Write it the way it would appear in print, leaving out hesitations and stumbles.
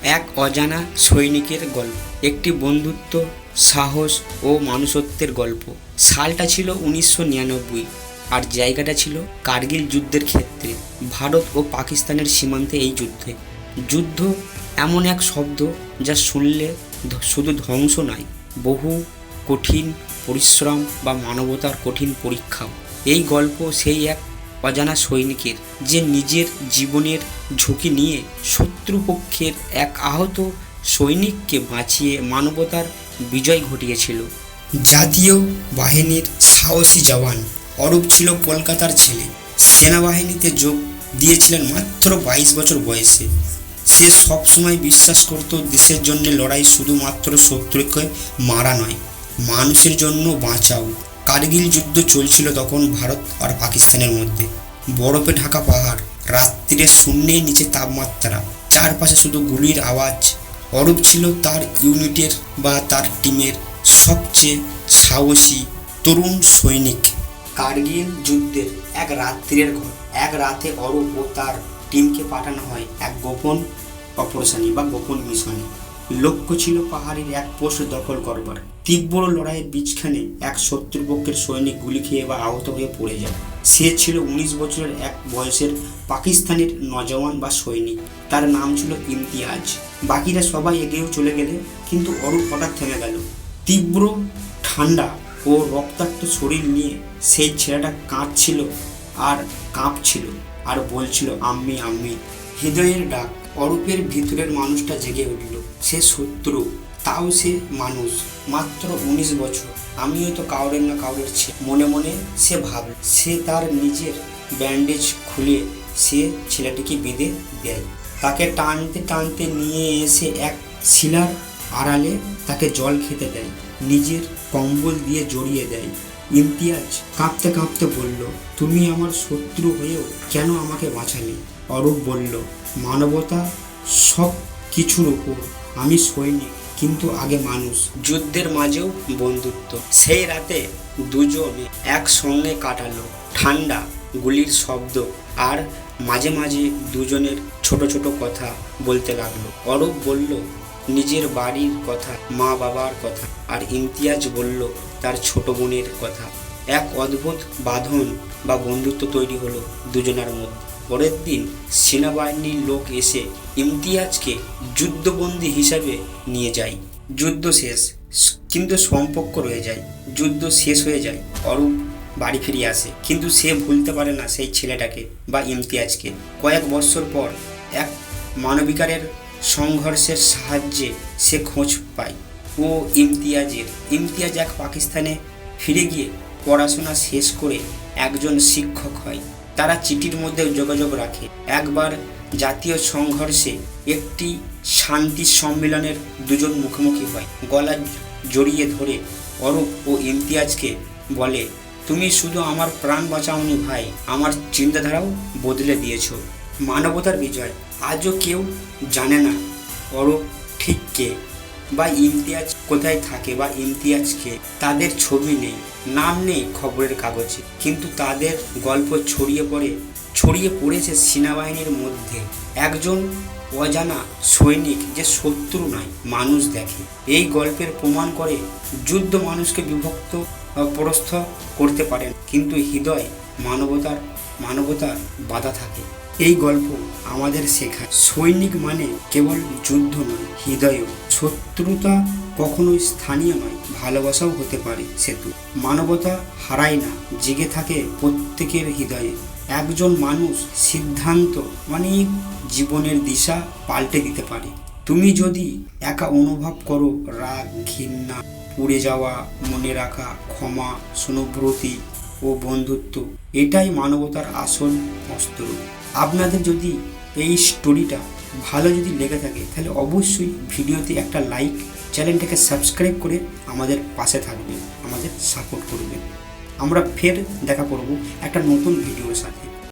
এক অজানা সৈনিকের গল্প, একটি বন্ধুত্ব, সাহস ও মানুষত্বের গল্প। সালটা ছিল 1999 আর জায়গাটা ছিল কার্গিল যুদ্ধের ক্ষেত্রে, ভারত ও পাকিস্তানের সীমান্তে। এই যুদ্ধ এমন এক শব্দ যা শুনলে শুধু ধ্বংস নয়, বহু কঠিন পরিশ্রম বা মানবতার কঠিন পরীক্ষাও। এই গল্প সেই এক অজানা সৈনিকের, যে নিজের জীবনের ঝুঁকি নিয়ে শত্রুপক্ষের এক আহত সৈনিককে বাঁচিয়ে মানবতার বিজয় ঘটিয়েছিল। জাতীয় বাহিনীর সাহসী জওয়ান অরূপ ছিল কলকাতার ছেলে। সেনাবাহিনীতে যোগ দিয়েছিলেন মাত্র 22 বছর বয়সে। সে সবসময় বিশ্বাস করত দেশের জন্য লড়াই শুধুমাত্র শত্রুকে মারা নয়, মানুষের জন্য বাঁচাও। কার্গিল যুদ্ধ চলছিল তখন ভারত আর পাকিস্তানের মধ্যে। বরফে ঢাকা পাহাড়, রাত্রিরে শূন্যের নিচে তাপমাত্রা, চারপাশে শুধু গুলির আওয়াজ। অরূপ ছিল তার ইউনিটের বা তার টিমের সবচেয়ে সাহসী তরুণ সৈনিক। কার্গিল যুদ্ধের এক রাত্রির ঘর। এক রাতে অরূপ ও তার টিমকে পাঠানো হয় এক গোপন অপারেশনে বা গোপন মিশনে। লক্ষ্য ছিল পাহাড়ের এক পোস্ট দখল করবার। তীব্র লড়াইয়ের বীজখানে এক শত্রুপক্ষের সৈনিক গুলি খেয়ে বা আহত হয়ে পড়ে যায়। সে ছিল 19 বছরের এক বয়সের পাকিস্তানের নজওয়ান বা সৈনিক। তার নাম ছিল ইমতিয়াজ। বাকিরা সবাই এগিয়েও চলে গেলে, কিন্তু অরূপ হঠাৎ থেমে গেল। তীব্র ঠান্ডা ও রক্তাক্ত শরীর নিয়ে সেই ছেলেটা কাঁপছিল আর বলছিল, আম্মি আম্মি। হৃদয়ের ডাক। অরূপের ভিতরের মানুষটা জেগে উঠল। সে শত্রু, তাও সে মানুষ। মাত্র 19 বছর, আমিও তো কাউরের না কাউরের ছেলে। মনে মনে সে ভাবল। সে তার নিজের ব্যান্ডেজ খুলে সে ছেলেটিকে বেঁধে দেয়। তাকে টানতে টানতে নিয়ে এসে এক শিলার আড়ালে তাকে জল খেতে দেয়, নিজের কম্বল দিয়ে জড়িয়ে দেয়। ইমতিয়াজ কাঁপতে কাঁপতে বলল, তুমি আমার শত্রু হয়েও কেন আমাকে বাঁচালে? অরূপ বলল, মানবতা সব কিছুর উপর। আমি সৈনিক, কিন্তু আগে মানুষ। যুদ্ধের মাঝেও বন্ধুত্ব। সেই রাতে দুজনে একসঙ্গে কাটালো। ঠান্ডা, গুলির শব্দ আর মাঝে মাঝে দুজনের ছোট ছোট কথা বলতে লাগলো। অরূপ বলল নিজের বাড়ির কথা, মা বাবার কথা, আর ইমতিয়াজ বলল তার ছোট বোনের কথা। এক অদ্ভুত বাঁধন বা বন্ধুত্ব তৈরি হলো দুজনের মধ্যে। পরের দিন সেনাবাহিনীর লোক এসে ইমতিয়াজকে যুদ্ধবন্দী হিসাবে নিয়ে যায়। যুদ্ধ শেষ, কিন্তু সম্পর্ক রয়ে যায়। যুদ্ধ শেষ হয়ে যায়, অরূপ বাড়ি ফিরে আসে, কিন্তু সে ভুলতে পারে না সেই ছেলেটাকে বা ইমতিয়াজকে। কয়েক বছর পর এক মানবিকারের সংঘর্ষের সাহায্যে সে খোঁজ পায় ও ইমতিয়াজ এক পাকিস্তানে ফিরে গিয়ে পড়াশোনা শেষ করে একজন শিক্ষক হয়। তারা চিঠির মধ্যে যোগাযোগ রাখে। একবার জাতীয় সংঘর্ষে একটি শান্তি সম্মেলনের দুজন মুখোমুখি হয়। গলা জড়িয়ে ধরে অরূপ ও ইমতিয়াজকে বলে, তুমি শুধু আমার প্রাণ বাঁচাওনি ভাই, আমার চিন্তাধারাও বদলে দিয়েছ। মানবতার বিজয়। আজও কেউ জানে না অরূপ ঠিক কে, বা ইমতিয়াজ কোথায় থাকে, বা ইমতিয়াজকে। তাদের ছবি নেই, নাম নেই খবরের কাগজে, কিন্তু তাদের গল্প ছড়িয়ে পড়েছে সেনাবাহিনীর মধ্যে। একজন অজানা সৈনিক যে শত্রু নয়, মানুষ দেখে। এই গল্পের প্রমাণ করে যুদ্ধ মানুষকে বিভক্ত পরস্থ করতে পারেন, কিন্তু হৃদয় মানবতার বাধা থাকে। এই গল্প আমাদের শেখায় সৈনিক মানে কেবল যুদ্ধ নয়, হৃদয়ও। শত্রুতা কখনোই স্থানীয় নয়, ভালোবাসাও হতে পারে সেতু। মানবতা হারায় না, জেগে থাকে প্রত্যেকের হৃদয়ে। একজন মানুষ সিদ্ধান্ত অনেক জীবনের দিশা পাল্টে দিতে পারে। তুমি যদি একা অনুভব করো রাগ, ঘৃণা, পুড়ে যাওয়া, মনে রাখা, ক্ষমা, সহানুভূতি ও বন্ধুত্ব, এটাই মানবতার আসল অস্ত্র। আপনাদের যদি এই স্টোরিটা ভালো লেগে থাকে, তাহলে অবশ্যই ভিডিওতে একটা লাইক, চ্যানেলটাকে সাবস্ক্রাইব করে আমাদের পাশে থাকবেন, আমাদের সাপোর্ট করবেন। আমরা ফের দেখা করব একটা নতুন ভিডিওর সাথে।